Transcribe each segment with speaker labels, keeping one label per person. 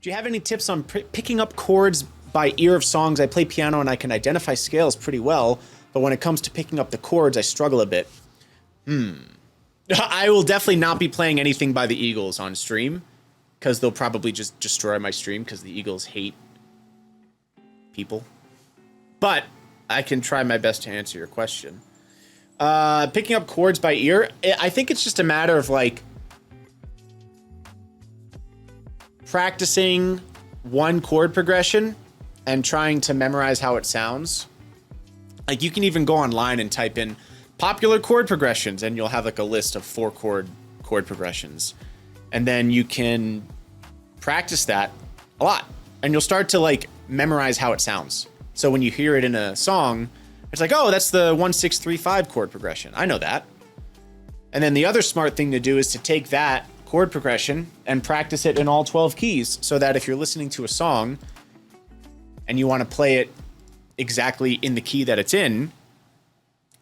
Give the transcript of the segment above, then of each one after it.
Speaker 1: Do you have any tips on picking up chords by ear of songs? I play piano and I can identify scales pretty well, but when it comes to picking up the chords, I struggle a bit. I will definitely not be playing anything by the Eagles on stream, because they'll probably just destroy my stream because the Eagles hate people. But I can try my best to answer your question. Picking up chords by ear, I think it's just a matter of like practicing one chord progression and trying to memorize how it sounds. Like you can even go online and type in popular chord progressions and you'll have like a list of 4 chord progressions. And then you can practice that a lot and you'll start to like memorize how it sounds. So when you hear it in a song, it's like, oh, that's the 1-6-3-5 chord progression. I know that. And then the other smart thing to do is to take that chord progression and practice it in all 12 keys so that if you're listening to a song and you want to play it exactly in the key that it's in,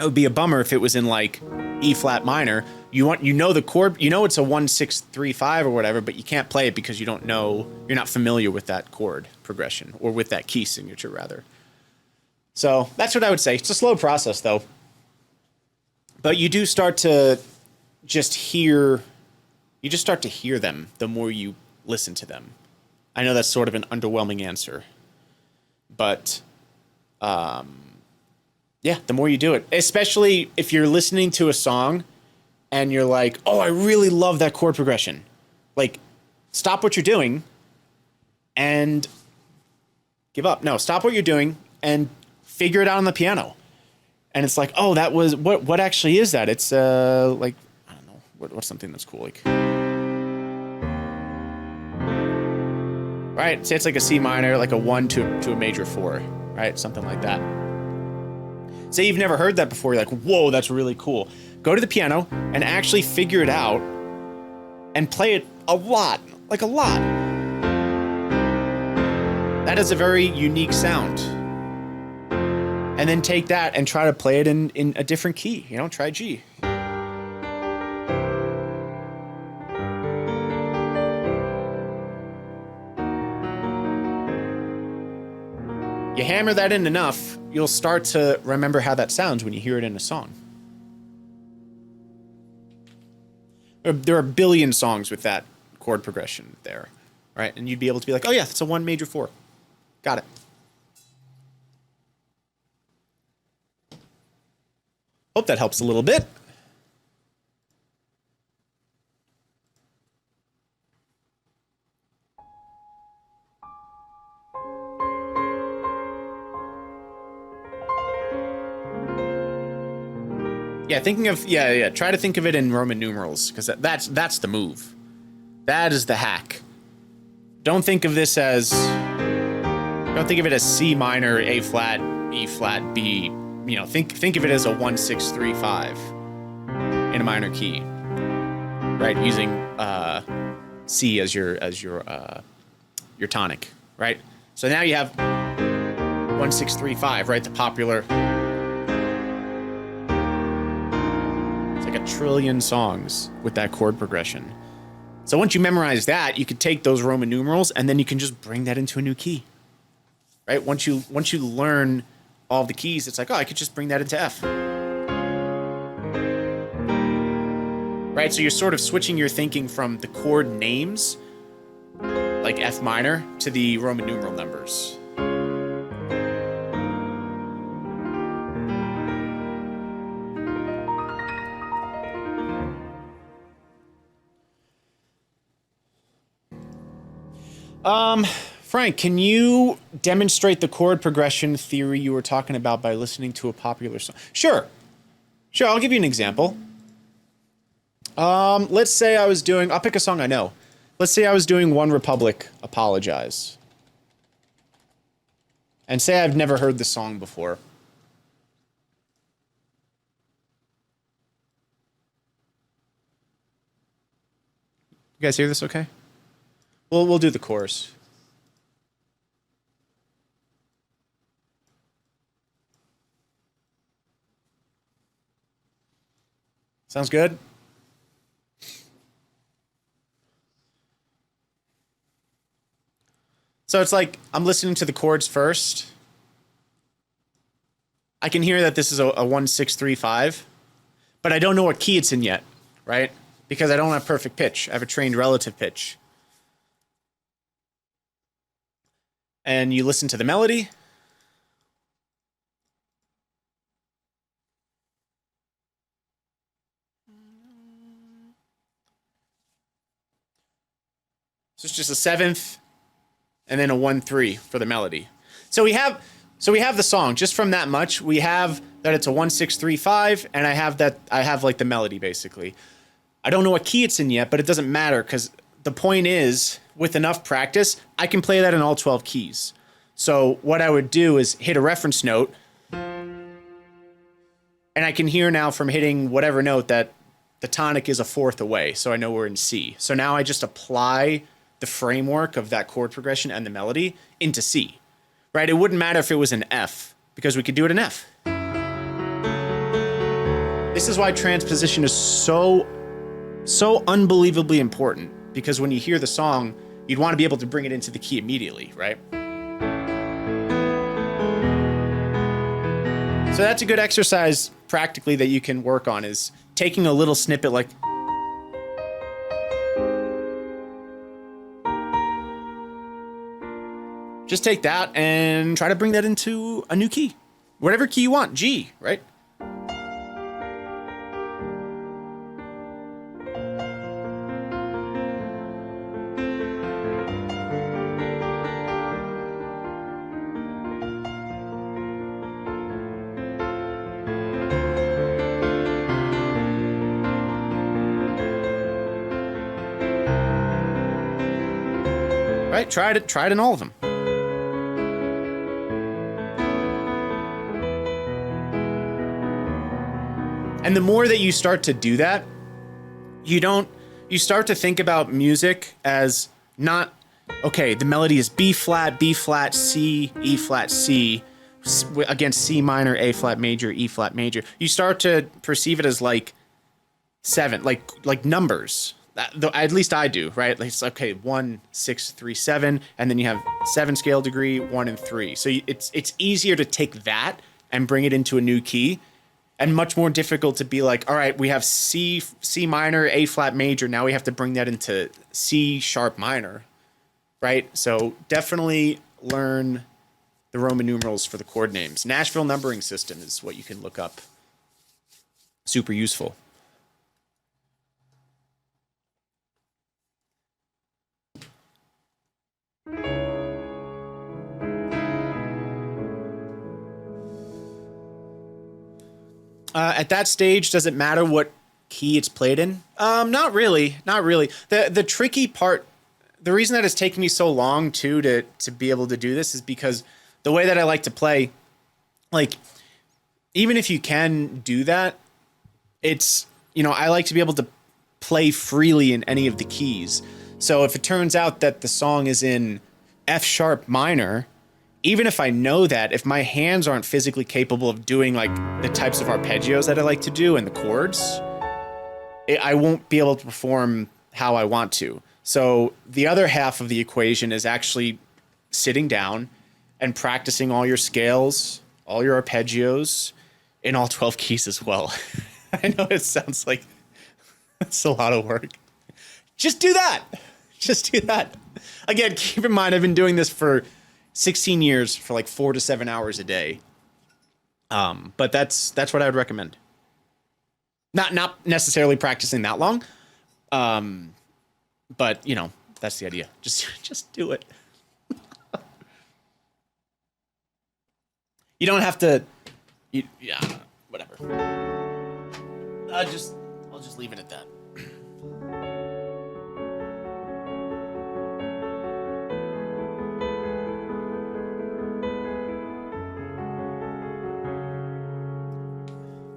Speaker 1: it would be a bummer if it was in like E flat minor. You know the chord, you know it's a 1-6-3-5 or whatever, but you can't play it because you don't know, you're not familiar with that chord progression or with that key signature rather. So that's what I would say. It's a slow process though. But you do start to just hear them the more you listen to them. I know that's sort of an underwhelming answer, but yeah, the more you do it, especially if you're listening to a song and you're like, oh, I really love that chord progression. Like, stop what you're doing and give up. No, stop what you're doing and figure it out on the piano. And it's like, oh, that was, what actually is that? It's like, I don't know, what's something that's cool? Like, right, say it's like a C minor, like a 1 to a major 4, right? Something like that. Say you've never heard that before, you're like, whoa, that's really cool. Go to the piano and actually figure it out and play it a lot, like a lot. That is a very unique sound. And then take that and try to play it in a different key, you know, try G. You hammer that in enough, you'll start to remember how that sounds when you hear it in a song. There are a billion songs with that chord progression there, right? And you'd be able to be like, oh yeah, it's a 1 major 4. Got it. Hope that helps a little bit. Yeah, try to think of it in Roman numerals, because that's the move. That is the hack. Don't think of it as C minor, A flat, E flat, B. You know, think of it as a 1-6-3-5 in a minor key, right? Using C as your tonic, right? So now you have 1-6-3-5, right? The popular. Like a trillion songs with that chord progression. So once you memorize that, you could take those Roman numerals and then you can just bring that into a new key, right? Once you learn all the keys, it's like, oh, I could just bring that into F, right? So you're sort of switching your thinking from the chord names, like F minor, to the Roman numeral numbers. Frank, can you demonstrate the chord progression theory you were talking about by listening to a popular song? Sure, I'll give you an example. Let's say I'll pick a song I know. Let's say I was doing One Republic, Apologize. And say I've never heard the song before. You guys hear this okay? We'll do the chorus. Sounds good? So it's like I'm listening to the chords first. I can hear that this is a 1-6-3-5, but I don't know what key it's in yet, right? Because I don't have perfect pitch. I have a trained relative pitch. And you listen to the melody. So it's just a seventh and then a 1-3 for the melody. So we have the song just from that much. We have that it's a 1-6-3-5, and I have like the melody basically. I don't know what key it's in yet, but it doesn't matter because the point is, with enough practice, I can play that in all 12 keys. So what I would do is hit a reference note, and I can hear now from hitting whatever note that the tonic is a fourth away, so I know we're in C. So now I just apply the framework of that chord progression and the melody into C, right? It wouldn't matter if it was an F, because we could do it in F. This is why transposition is so unbelievably important, because when you hear the song, you'd want to be able to bring it into the key immediately, right? So that's a good exercise practically that you can work on, is taking a little snippet like, just take that and try to bring that into a new key. Whatever key you want, G, right? Right? Try it in all of them. And the more that you start to do that, you start to think about music as not, okay, the melody is B flat, C, E flat, C, against C minor, A flat major, E flat major. You start to perceive it as like seven, like numbers. At least I do, right? Like it's okay, 1, 6, 3, 7, and then you have 7 scale degree, 1 and 3. So it's easier to take that and bring it into a new key, and much more difficult to be like, all right, we have C minor, A flat major. Now we have to bring that into C sharp minor, right? So definitely learn the Roman numerals for the chord names. Nashville numbering system is what you can look up. Super useful. At that stage, does it matter what key it's played in? Not really. The tricky part, the reason that it's taken me so long too to be able to do this is because the way that I like to play, like, even if you can do that, it's, I like to be able to play freely in any of the keys. So if it turns out that the song is in F sharp minor, even if I know that, if my hands aren't physically capable of doing like the types of arpeggios that I like to do and the chords, I won't be able to perform how I want to. So the other half of the equation is actually sitting down and practicing all your scales, all your arpeggios in all 12 keys as well. I know it sounds like it's a lot of work. Just do that. Just do that. Again, keep in mind, I've been doing this for 16 years for like 4 to 7 hours a day. But that's what I would recommend. Not necessarily practicing that long. But that's the idea. Just do it. You don't have to, yeah, whatever. I'll just leave it at that.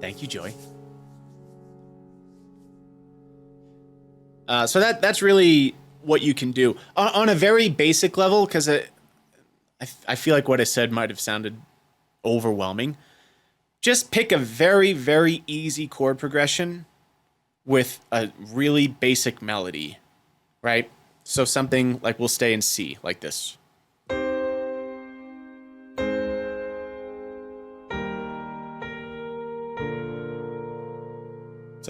Speaker 1: Thank you, Joy. So that's really what you can do on a very basic level, because I feel like what I said might have sounded overwhelming. Just pick a very, very easy chord progression with a really basic melody, right? So something like, we'll stay in C, like this.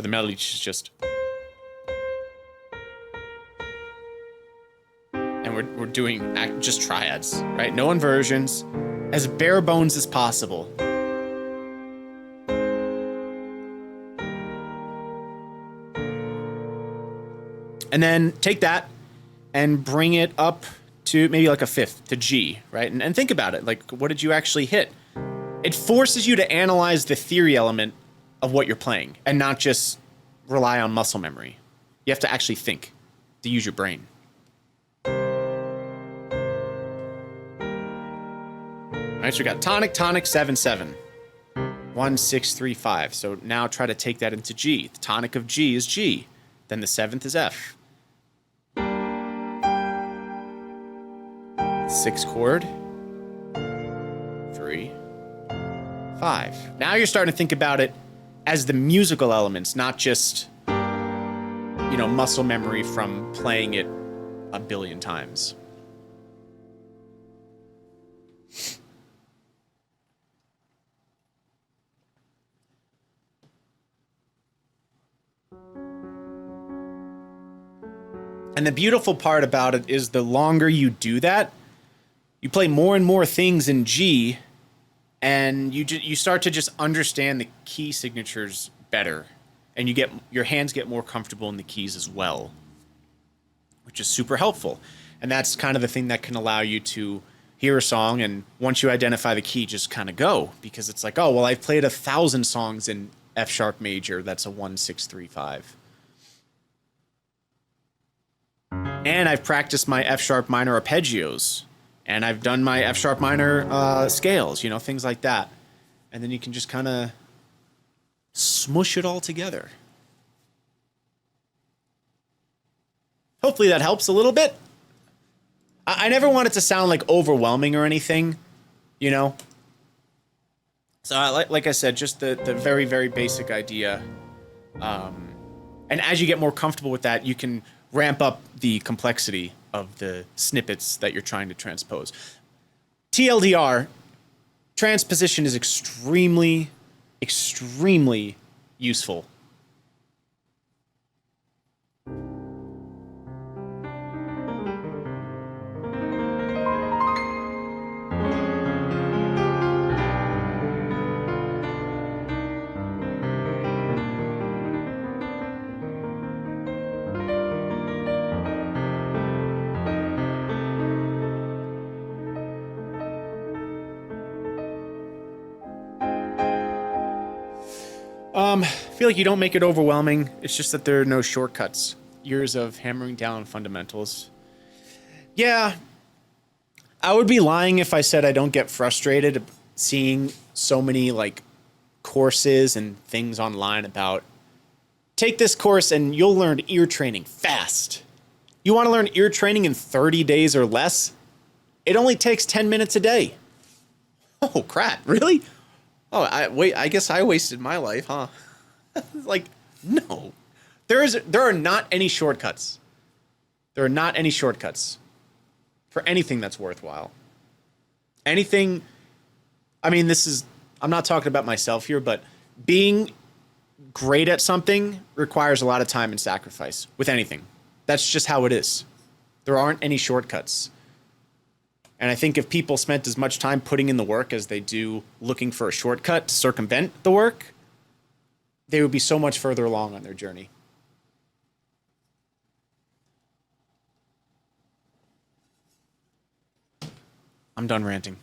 Speaker 1: So the melody is just... And we're doing just triads, right? No inversions. As bare bones as possible. And then take that and bring it up to maybe like a fifth, to G, right? And think about it. Like, what did you actually hit? It forces you to analyze the theory element of what you're playing and not just rely on muscle memory. You have to actually think, to use your brain. All right, so we got tonic, tonic, 7, 7. 1, 6, 3, 5. So now try to take that into G. The tonic of G is G. Then the 7th is F. 6 chord. 3, 5. Now you're starting to think about it as the musical elements, not just, you know, muscle memory from playing it a billion times. And the beautiful part about it is the longer you do that, you play more and more things in G, and you start to just understand the key signatures better, and your hands get more comfortable in the keys as well, which is super helpful. And that's kind of the thing that can allow you to hear a song, and once you identify the key, just kind of go, because it's like, oh, well, I've played 1,000 songs in F sharp major. That's a 1, 6, 3, 5. And I've practiced my F sharp minor arpeggios, and I've done my F sharp minor scales, you know, things like that. And then you can just kind of smush it all together. Hopefully that helps a little bit. I never want it to sound like overwhelming or anything, you know. So like I said, just the very, very basic idea. And as you get more comfortable with that, you can ramp up the complexity of the snippets that you're trying to transpose. TLDR, transposition is extremely, extremely useful. I feel like you don't make it overwhelming. It's just that there are no shortcuts. Years of hammering down fundamentals. Yeah, I would be lying if I said I don't get frustrated seeing so many like courses and things online about take this course and you'll learn ear training fast. You want to learn ear training in 30 days or less? It only takes 10 minutes a day. Oh, crap. Really? Oh, I guess I wasted my life, huh? Like, no. There are not any shortcuts. There are not any shortcuts for anything that's worthwhile. Anything, I mean, I'm not talking about myself here, but being great at something requires a lot of time and sacrifice with anything. That's just how it is. There aren't any shortcuts. And I think if people spent as much time putting in the work as they do looking for a shortcut to circumvent the work, they would be so much further along on their journey. I'm done ranting.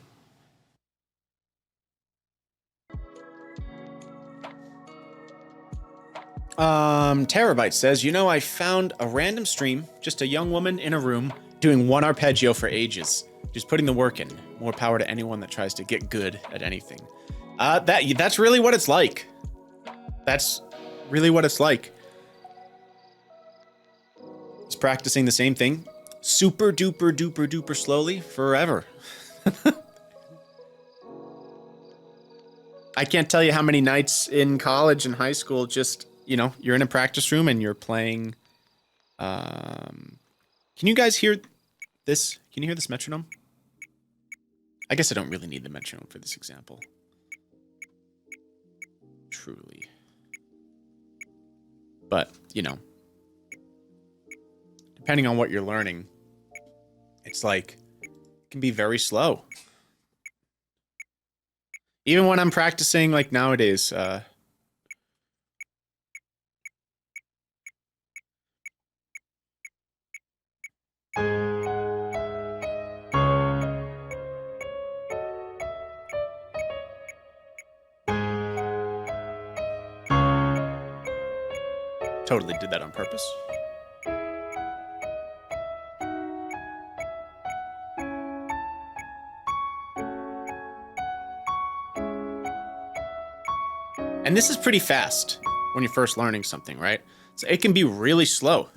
Speaker 1: Terabyte says, you know, I found a random stream, just a young woman in a room doing one arpeggio for ages. Just putting the work in. More power to anyone that tries to get good at anything. That's really what it's like. That's really what it's like. Just practicing the same thing super duper duper duper slowly forever. I can't tell you how many nights in college and high school just, you know, you're in a practice room and you're playing. Can you guys hear this? Can you hear this metronome? I guess I don't really need the metronome for this example. Truly. But, you know, depending on what you're learning, it's like, it can be very slow. Even when I'm practicing, like nowadays, totally did that on purpose. And this is pretty fast when you're first learning something, right? So it can be really slow.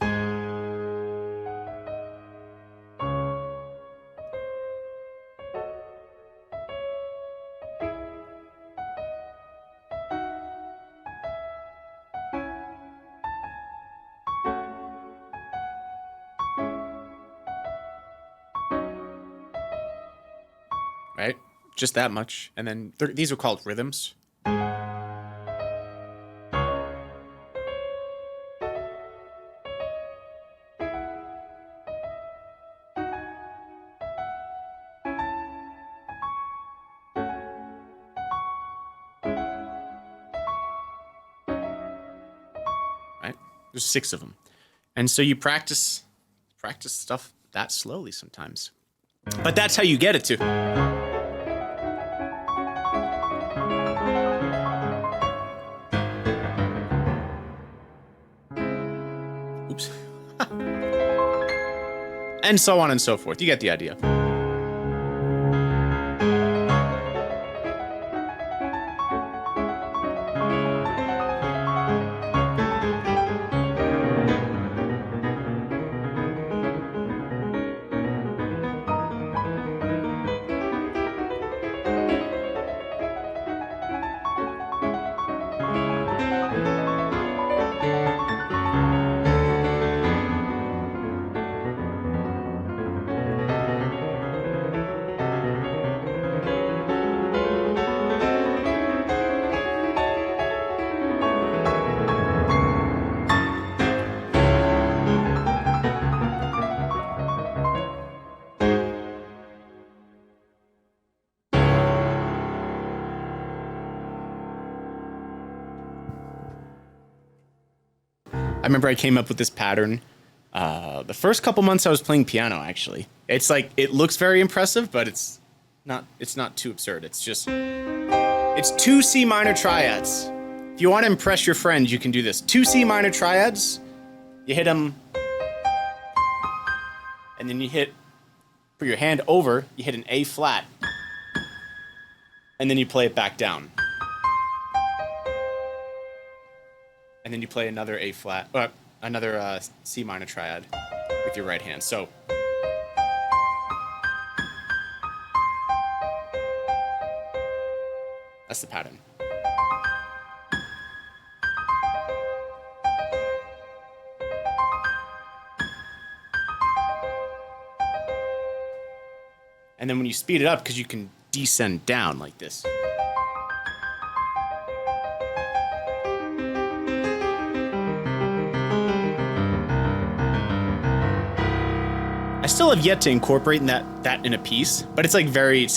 Speaker 1: Right? Just that much. And then these are called rhythms. Right? There's 6 of them. And so you practice stuff that slowly sometimes. But that's how you get it to. Oops. And so on and so forth. You get the idea. I remember I came up with this pattern the first couple months I was playing piano, actually. It's like, it looks very impressive, but it's not too absurd. It's just, it's 2 C minor triads. If you want to impress your friends, you can do this. 2 C minor triads, you hit them, and then you hit, put your hand over, you hit an A flat, and then you play it back down. And then you play another A flat, another C minor triad with your right hand. So that's the pattern. And then when you speed it up, because you can descend down like this. I still have yet to incorporate that in a piece, but it's like very,